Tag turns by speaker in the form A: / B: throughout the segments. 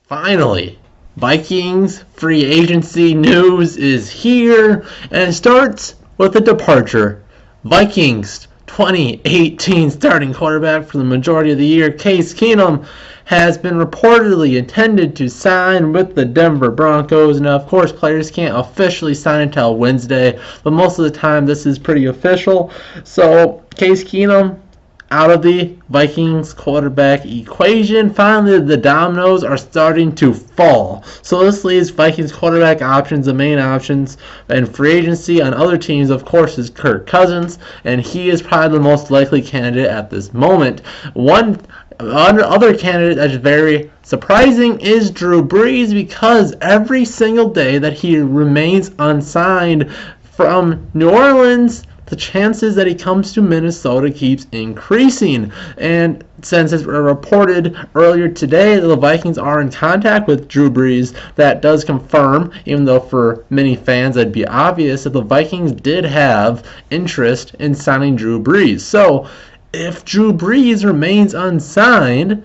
A: Finally, Vikings free agency news is here, and it starts with a departure. Vikings 2018 starting quarterback for the majority of the year, Case Keenum, has been reportedly intended to sign with the Denver Broncos. Now, of course, players can't officially sign until Wednesday, but most of the time this is pretty official. So, Case Keenum out of the Vikings quarterback equation. Finally, the dominoes are starting to fall. So this leaves Vikings quarterback options, the main options, and free agency on other teams, of course, is Kirk Cousins, and he is probably the most likely candidate at this moment. One other candidate that's very surprising is Drew Brees, because every single day that he remains unsigned from New Orleans, the chances that he comes to Minnesota keeps increasing. And since it's reported earlier today that the Vikings are in contact with Drew Brees, that does confirm, even though for many fans it'd be obvious, that the Vikings did have interest in signing Drew Brees. So if Drew Brees remains unsigned,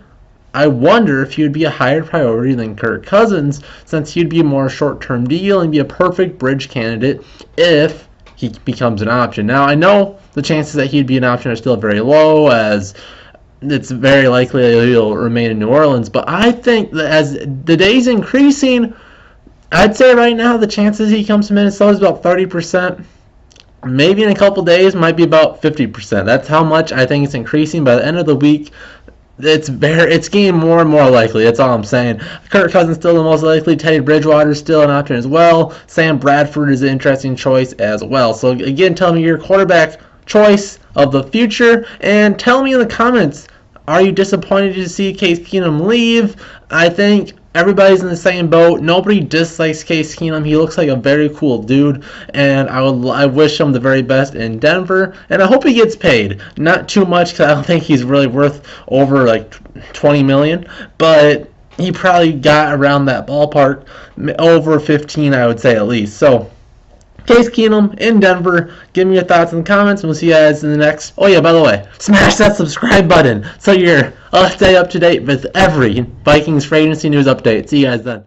A: I wonder if he would be a higher priority than Kirk Cousins, since he'd be a more short-term deal and be a perfect bridge candidate if he becomes an option. Now, I know the chances that he'd be an option are still very low, as it's very likely that he'll remain in New Orleans, but I think that as the days increasing, I'd say right now the chances he comes to Minnesota is about 30%. Maybe in a couple days might be about 50%. That's how much I think it's increasing. By the end of the week, it's getting more and more likely. That's all I'm saying. Kirk Cousins still the most likely. Teddy Bridgewater is still an option as well. Sam Bradford is an interesting choice as well. So again, tell me your quarterback choice of the future, and tell me in the comments, are you disappointed to see Case Keenum leave? I think everybody's in the same boat. Nobody dislikes Case Keenum. He looks like a very cool dude, and I wish him the very best in Denver, and I hope he gets paid. Not too much, because I don't think he's really worth over like $20 million, but he probably got around that ballpark, over 15, I would say at least. So Case Keenum in Denver. Give me your thoughts in the comments, and we'll see you guys in the next. Oh yeah, by the way, smash that subscribe button so you're stay up to date with every Vikings free agency news update. See you guys then.